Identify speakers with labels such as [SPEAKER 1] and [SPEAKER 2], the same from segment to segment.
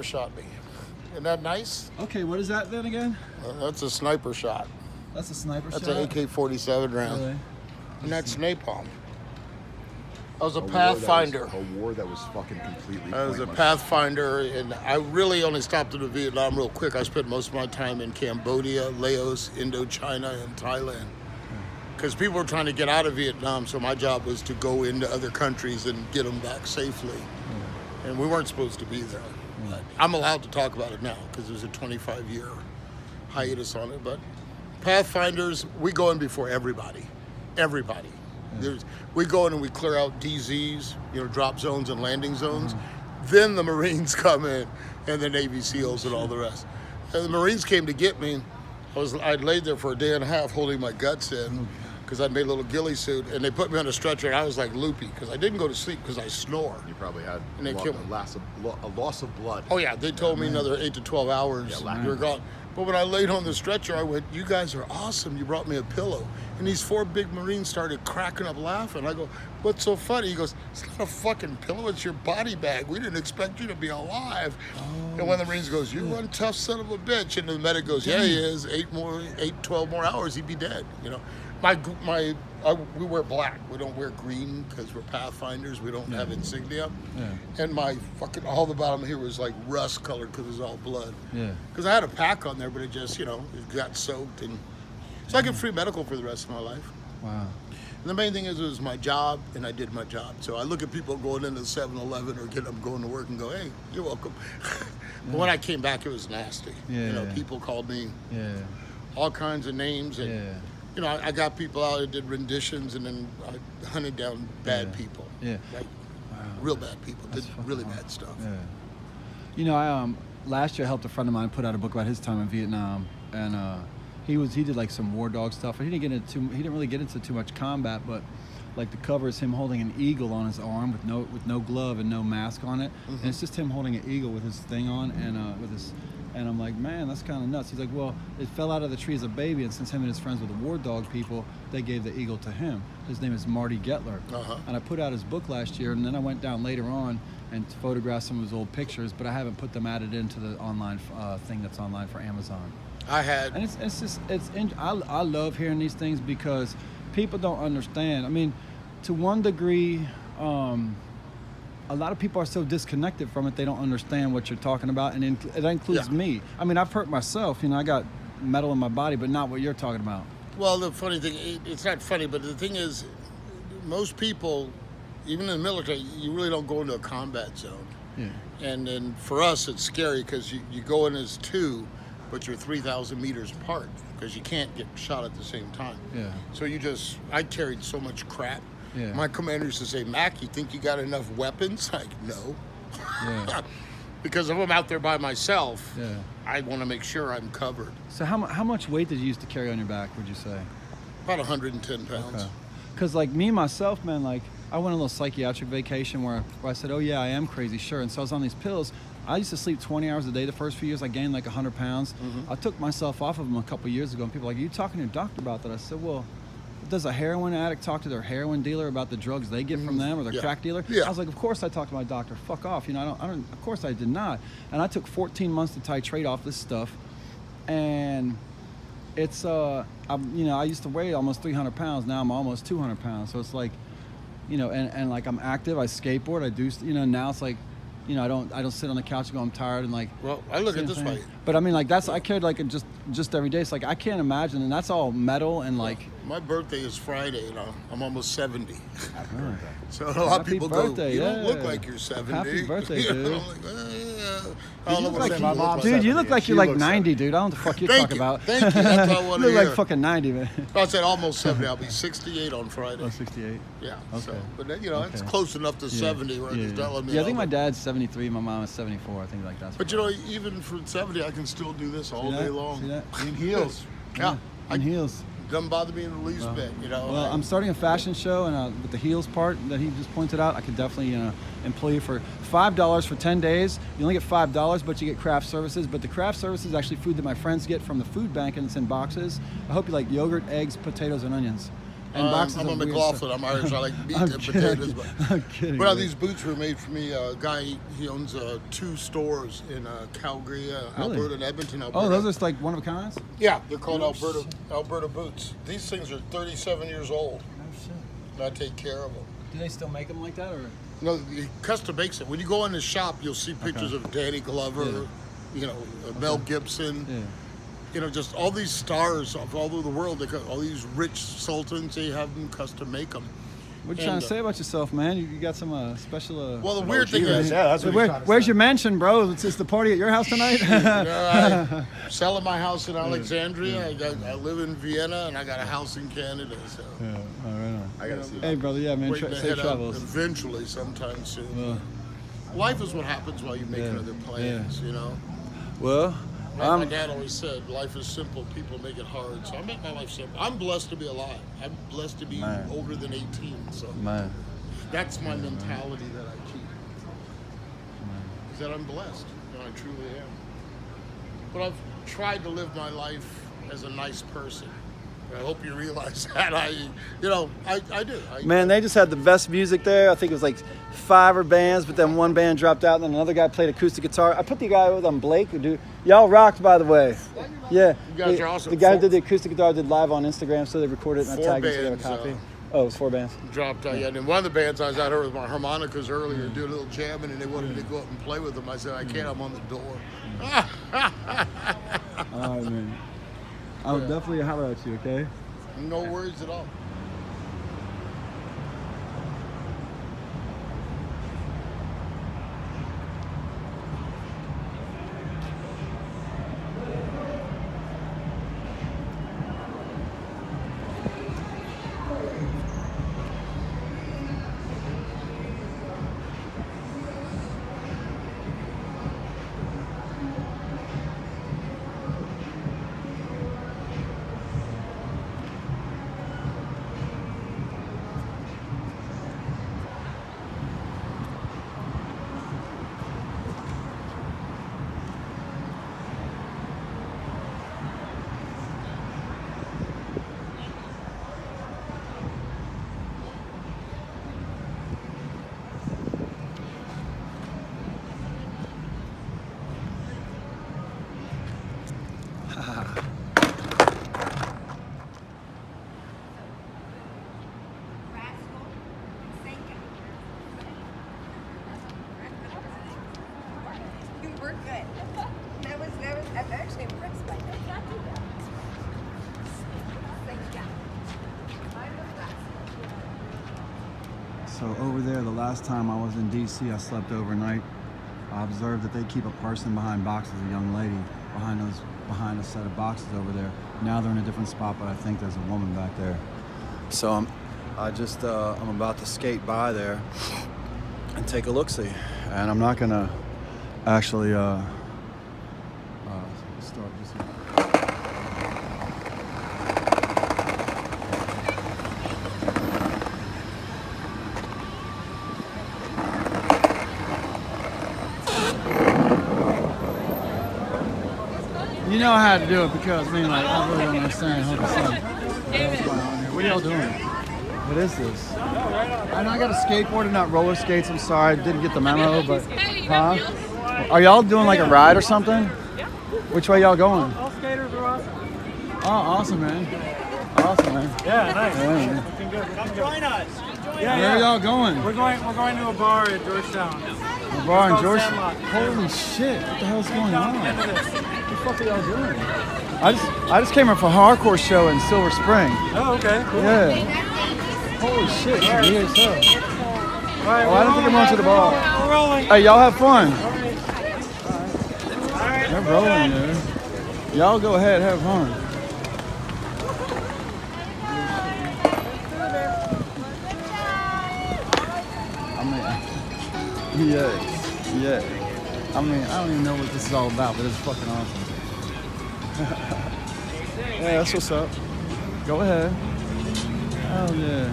[SPEAKER 1] sniper shot me. Isn't that nice?
[SPEAKER 2] Okay, what is that then again?
[SPEAKER 1] That's a sniper shot.
[SPEAKER 2] That's a sniper
[SPEAKER 1] That's
[SPEAKER 2] shot?
[SPEAKER 1] an AK-47 round.
[SPEAKER 2] Really?
[SPEAKER 1] And that's napalm. I was a
[SPEAKER 3] war
[SPEAKER 1] Pathfinder.
[SPEAKER 3] A war that was fucking completely
[SPEAKER 1] I was a
[SPEAKER 3] pointless.
[SPEAKER 1] Pathfinder, and I really only stopped in Vietnam real quick. I spent most of my time in Cambodia, Laos, Indochina, and Thailand. Because people were trying to get out of Vietnam, so my job was to go into other countries and get them back safely. And we weren't supposed to be there. But I'm allowed to talk about it now because there's a 25-year hiatus on it. But Pathfinders, we go in before everybody. Everybody. We go in and we clear out DZs, drop zones and landing zones. Then the Marines come in, and the Navy SEALs and all the rest. And the Marines came to get me. I'd laid there for a day and a half holding my guts in because I'd made a little ghillie suit, and they put me on a stretcher, and I was like loopy because I didn't go to sleep because I snore.
[SPEAKER 3] You probably had
[SPEAKER 1] And they killed me.
[SPEAKER 3] a loss of blood.
[SPEAKER 1] Oh yeah, they told me another 8 to 12 hours
[SPEAKER 3] Yeah,
[SPEAKER 1] you're gone. But when I laid on the stretcher, I went, "You guys are awesome. You brought me a pillow." And these 4 big Marines started cracking up laughing. I go, "What's so funny?" He goes, "It's not a fucking pillow. It's your body bag. We didn't expect you to be alive." And one of the Marines goes, "You're one tough son of a bitch." And the medic goes, "Yeah, he is. 12 more hours, he'd be dead." We wear black. We don't wear green because we're Pathfinders. We don't have insignia. Yeah. And all the bottom here was like rust colored because it was all blood. Yeah. Because I had a pack on there, but it just, it got soaked. And so I get free medical for the rest of my life.
[SPEAKER 2] Wow.
[SPEAKER 1] And the main thing is it was my job, and I did my job. So I look at people going into 7-Eleven or getting up going to work and go, "Hey, you're welcome." But when I came back, it was nasty.
[SPEAKER 2] Yeah.
[SPEAKER 1] People called me all kinds of names. And, I got people out that did renditions, and then I hunted down bad people.
[SPEAKER 2] Yeah.
[SPEAKER 1] Like, real bad people. Did really bad stuff.
[SPEAKER 2] Yeah. I last year I helped a friend of mine put out a book about his time in Vietnam, and he did like some war dog stuff. He didn't really get into too much combat, but like the cover is him holding an eagle on his arm with no glove and no mask on it, and it's just him holding an eagle with his thing on and I'm like, man, that's kind of nuts. He's like, well, it fell out of the tree as a baby, and since him and his friends were the war dog people, they gave the eagle to him. His name is Marty Gettler. And I put out his book last year, and then I went down later on and photographed some of his old pictures, but I haven't put them added into the online thing that's online for Amazon. And I love hearing these things because people don't understand. I mean, to one degree, a lot of people are so disconnected from it, they don't understand what you're talking about, and it includes me. I mean, I've hurt myself. I got metal in my body, but not what you're talking about.
[SPEAKER 1] Well, the funny thing, it's not funny, but the thing is, most people, even in the military, you really don't go into a combat zone. Yeah. And then for us, it's scary because you go in as 2, but you're 3,000 meters apart because you can't get shot at the same time. Yeah. So I carried so much crap. Yeah. My commander used to say, "Mac, you think you got enough weapons?" Like, no. Yeah. Because if I'm out there by myself, I want to make sure I'm covered.
[SPEAKER 2] So how much weight did you used to carry on your back, would you say?
[SPEAKER 1] About 110 pounds.
[SPEAKER 2] Because like me, myself, man, like I went on a little psychiatric vacation where I said, "Oh yeah, I am crazy, sure." And so I was on these pills. I used to sleep 20 hours a day the first few years. I gained like 100 pounds. I took myself off of them a couple years ago, and people were like, "Are you talking to your doctor about that?" I said, "Well, does a heroin addict talk to their heroin dealer about the drugs they get from them or their crack dealer?" Yeah. I was like, "Of course I talked to my doctor. Fuck off. I don't. Of course I did not." And I took 14 months to titrate off this stuff, and it's I used to weigh almost 300 pounds. Now I'm almost 200 pounds. So it's like, and like I'm active. I skateboard. I do. Now it's like, I don't sit on the couch and go, I'm tired and like.
[SPEAKER 1] Well, I look at this way.
[SPEAKER 2] But I mean, like I carried like just every day. It's like I can't imagine, and that's all metal and like.
[SPEAKER 1] My birthday is Friday, and I'm almost 70.
[SPEAKER 3] Happy birthday.
[SPEAKER 1] So a lot of people
[SPEAKER 2] birthday,
[SPEAKER 1] go, "You don't look like you're 70.
[SPEAKER 2] Happy birthday, dude.
[SPEAKER 1] I'm like,
[SPEAKER 2] dude, you look like you're like 90, dude. I don't know what the fuck you're talking about.
[SPEAKER 1] Thank you. That's what I want to
[SPEAKER 2] hear. You look like fucking 90, man.
[SPEAKER 1] I said almost 70. I'll be 68 on Friday.
[SPEAKER 2] Oh, 68.
[SPEAKER 1] Yeah.
[SPEAKER 2] Okay.
[SPEAKER 1] So, but then, it's close enough to 70 where it's telling me.
[SPEAKER 2] Yeah, I think my dad's 73. My mom is 74. I think like that's.
[SPEAKER 1] But even for 70, I can still do this all day long.
[SPEAKER 2] See that?
[SPEAKER 1] In heels. Yeah.
[SPEAKER 2] In heels.
[SPEAKER 1] Doesn't bother me in the least bit,
[SPEAKER 2] Well, I'm starting a fashion show, and with the heels part that he just pointed out, I could definitely employ you for $5 for 10 days. You only get $5, but you get craft services. But the craft services is actually food that my friends get from the food bank, and it's in boxes. I hope you like yogurt, eggs, potatoes, and onions. And boxes
[SPEAKER 1] I'm a
[SPEAKER 2] of weird
[SPEAKER 1] McLaughlin.
[SPEAKER 2] stuff.
[SPEAKER 1] I'm Irish. I like meat
[SPEAKER 2] I'm
[SPEAKER 1] and
[SPEAKER 2] kidding.
[SPEAKER 1] potatoes. But,
[SPEAKER 2] I'm kidding.
[SPEAKER 1] but
[SPEAKER 2] man.
[SPEAKER 1] these boots were made for me. A guy, he owns 2 stores in Calgary, Alberta, and Edmonton, Alberta.
[SPEAKER 2] Oh, those are just like one of a kinds?
[SPEAKER 1] Yeah, they're called Alberta boots. These things are 37 years old.
[SPEAKER 2] Oh, shit.
[SPEAKER 1] And I take care of them.
[SPEAKER 2] Do they still make them like that, or?
[SPEAKER 1] No, he custom makes it. When you go in the shop, you'll see pictures of Danny Glover, Mel Gibson.
[SPEAKER 2] Yeah.
[SPEAKER 1] Just all these stars of all over the world. They got all these rich sultans. They have them custom make them.
[SPEAKER 2] What you trying to say about yourself, man? You got some special.
[SPEAKER 1] Well, the weird thing is,
[SPEAKER 3] that's what he's trying to
[SPEAKER 2] Where's
[SPEAKER 3] say.
[SPEAKER 2] your mansion, bro? It's the party at your house tonight.
[SPEAKER 1] I'm selling my house in Alexandria. I live in Vienna, and I got a house in Canada. So
[SPEAKER 2] Yeah, all right. On.
[SPEAKER 3] I gotta see.
[SPEAKER 2] Hey, brother, yeah, man,
[SPEAKER 1] waiting to
[SPEAKER 2] safe
[SPEAKER 1] head out
[SPEAKER 2] travels.
[SPEAKER 1] eventually, sometime soon.
[SPEAKER 2] Well,
[SPEAKER 1] Life is what happens while you're making
[SPEAKER 2] Yeah,
[SPEAKER 1] other plans.
[SPEAKER 2] well,
[SPEAKER 1] Like my dad always said, life is simple, people make it hard. So I make my life simple. I'm blessed to be alive. I'm blessed to be
[SPEAKER 2] Man.
[SPEAKER 1] older than 18. So
[SPEAKER 2] man.
[SPEAKER 1] that's my mentality that I keep. Is that I'm blessed. I truly am. But I've tried to live my life as a nice person. I hope you realize that. I do.
[SPEAKER 2] Man, they just had the best music there. I think it was like 5 bands, but then one band dropped out, and then another guy played acoustic guitar. I put the guy with on Blake. Y'all rocked, by the way. Yeah.
[SPEAKER 1] You guys are awesome.
[SPEAKER 2] The guy who did the acoustic guitar did live on Instagram, so they recorded it and I
[SPEAKER 1] 4
[SPEAKER 2] tagged him so they have a
[SPEAKER 1] bands,
[SPEAKER 2] copy. Oh, it was 4 bands.
[SPEAKER 1] dropped out yet. And one of the bands I was out here with my harmonicas earlier, doing a little jamming, and they wanted me to go up and play with them. I said, I can't, I'm on the door.
[SPEAKER 2] All right, man. I'll definitely holler at you, okay?
[SPEAKER 1] No worries at all.
[SPEAKER 4] We're good. I'm actually impressed by that. Not too bad.
[SPEAKER 2] So over there, the last time I was in D.C., I slept overnight. I observed that they keep a person behind boxes, a young lady, behind a set of boxes over there. Now they're in a different spot, but I think there's a woman back there. So I'm about to skate by there and take a look-see. And I'm not gonna actually start this. You know I had to do it because, I really don't understand how what's going on here. What are y'all doing? What is this? I know I got a skateboard and not roller skates. I'm sorry, I didn't get the memo, but... Huh? Are y'all doing like a ride or something? Yeah. Which way y'all going?
[SPEAKER 5] All skaters are awesome.
[SPEAKER 2] Oh, awesome, man. Awesome, man.
[SPEAKER 5] Yeah, nice.
[SPEAKER 2] Yeah, man.
[SPEAKER 5] Looking good. Come join us. Yeah,
[SPEAKER 2] Where are y'all going?
[SPEAKER 5] We're going to a bar at Georgetown.
[SPEAKER 2] A bar in
[SPEAKER 5] called
[SPEAKER 2] Georgetown?
[SPEAKER 5] Sandlot.
[SPEAKER 2] Holy shit, what the hell's going on?
[SPEAKER 5] Look at this.
[SPEAKER 2] What the fuck are y'all doing? I just came here for a hardcore show in Silver Spring.
[SPEAKER 5] Oh, okay, cool.
[SPEAKER 2] Yeah. Holy shit, it's weird as hell.
[SPEAKER 5] All right,
[SPEAKER 2] Oh, I don't think I'm going to the bar.
[SPEAKER 5] We're rolling.
[SPEAKER 2] Hey, y'all have fun.
[SPEAKER 5] All right.
[SPEAKER 2] They're rolling, dude. Y'all go ahead, have fun. I mean, yeah. I mean, I don't even know what this is all about, but it's fucking awesome. Yeah, that's what's up. Go ahead. Oh yeah.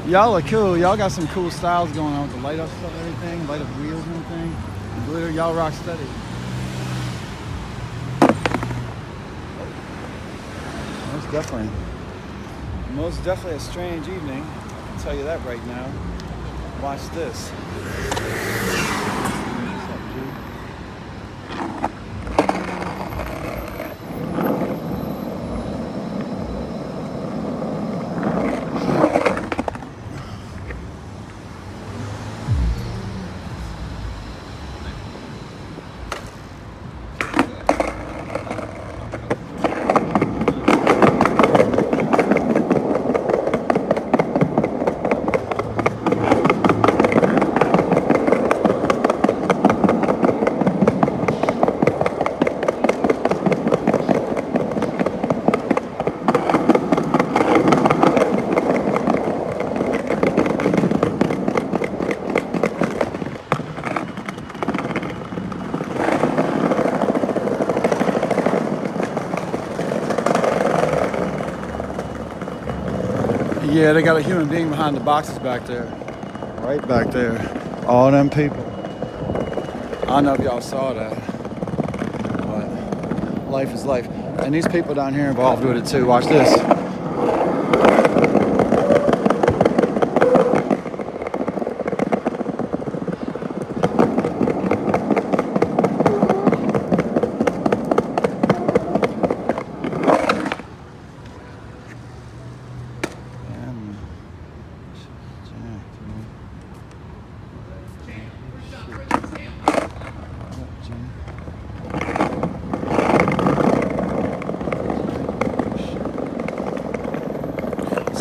[SPEAKER 2] Y'all are cool. Y'all got some cool styles going on with the light up stuff and everything, light up wheels and everything. The glitter, y'all rock steady. Most definitely. Most definitely a strange evening. I'll tell you that right now. Watch this. What's up, dude? Yeah, they got a human being behind the boxes back there. Right back there. All them people. I don't know if y'all saw that. But life is life. And these people down here involved with it too. Watch this.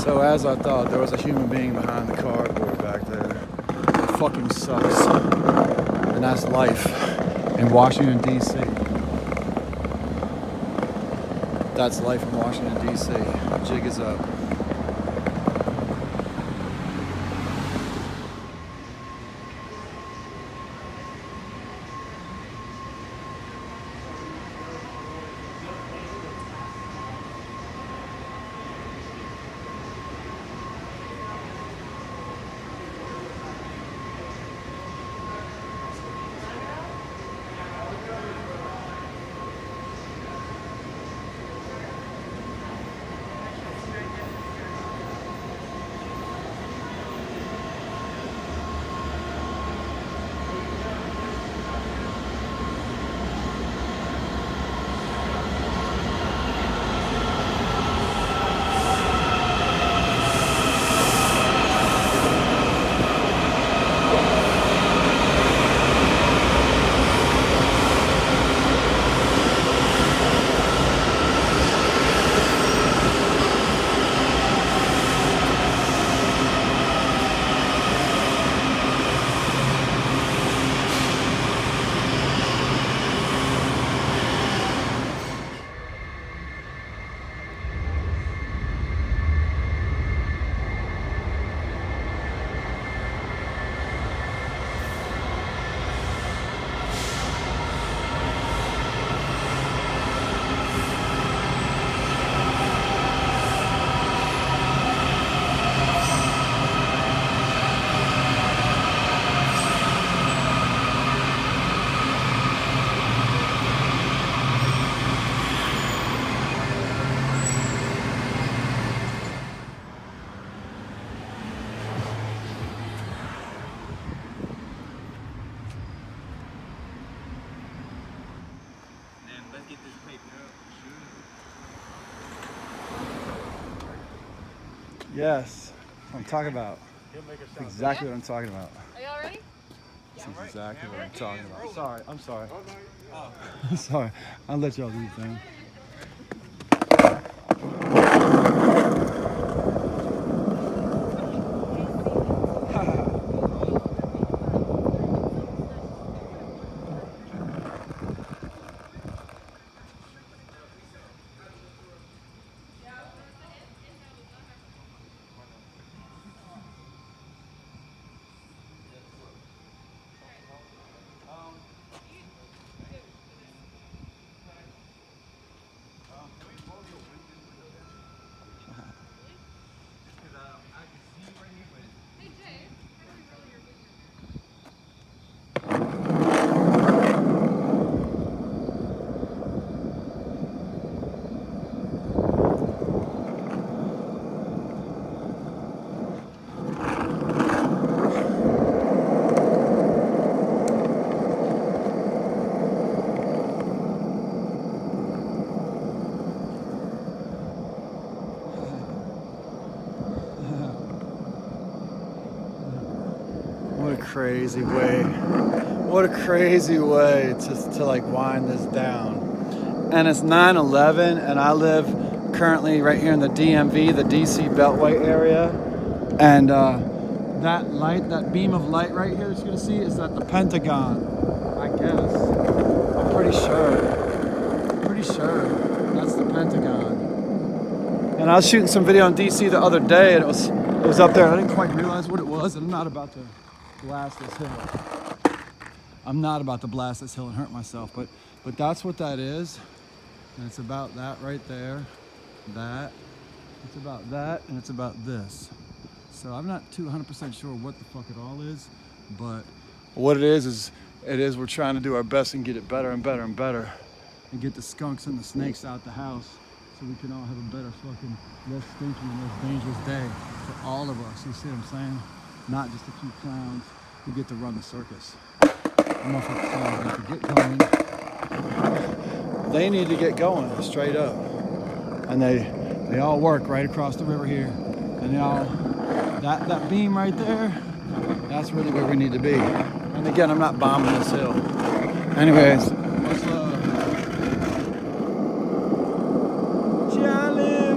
[SPEAKER 2] So as I thought, there was a human being behind the cardboard back there. It fucking sucks. And that's life in Washington, D.C. That's life in Washington, D.C. Jig is up. Yes, I'm talking about. Exactly what I'm talking about.
[SPEAKER 4] Are y'all ready?
[SPEAKER 2] This is exactly what I'm talking about. Sorry, I'm sorry. I'm sorry. I'll let y'all do your thing. crazy way. What a crazy way to like wind this down. And it's 9/11, and I live currently right here in the DMV, the DC Beltway area. And that light, that beam of light right here that you're gonna see is at the Pentagon, I guess. I'm pretty sure. That's the Pentagon. And I was shooting some video in DC the other day, and it was up there. I didn't quite realize what it was, and I'm not about to blast this hill. I'm not about to blast this hill and hurt myself, but that's what that is. And it's about that right there. That. It's about that, and it's about this. So I'm not 100% sure what the fuck it all is, but what it is we're trying to do our best and get it better and better and better, and get the skunks and the snakes out the house, so we can all have a better fucking, less stinky and less dangerous day for all of us. You see what I'm saying? Not just a few clowns who get to run the circus. The motherfucking clowns need to get going. They need to get going, straight up. And they all work right across the river here. And they all, that beam right there, that's really where we need to be. And again, I'm not bombing this hill. Anyways, what's love? Children, yeah.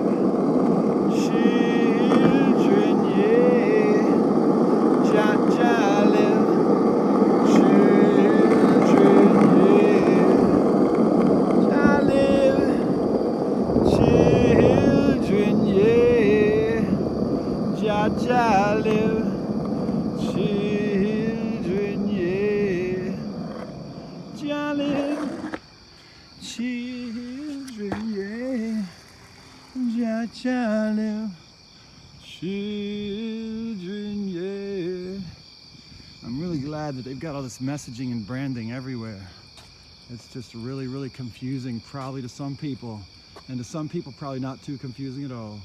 [SPEAKER 2] Children, children, yeah. Children, children, yeah. Children, children, yeah. Children, children, yeah. I'm really glad that they've got all this messaging and branding everywhere. It's just really, really confusing, probably to some people. And to some people, probably not too confusing at all.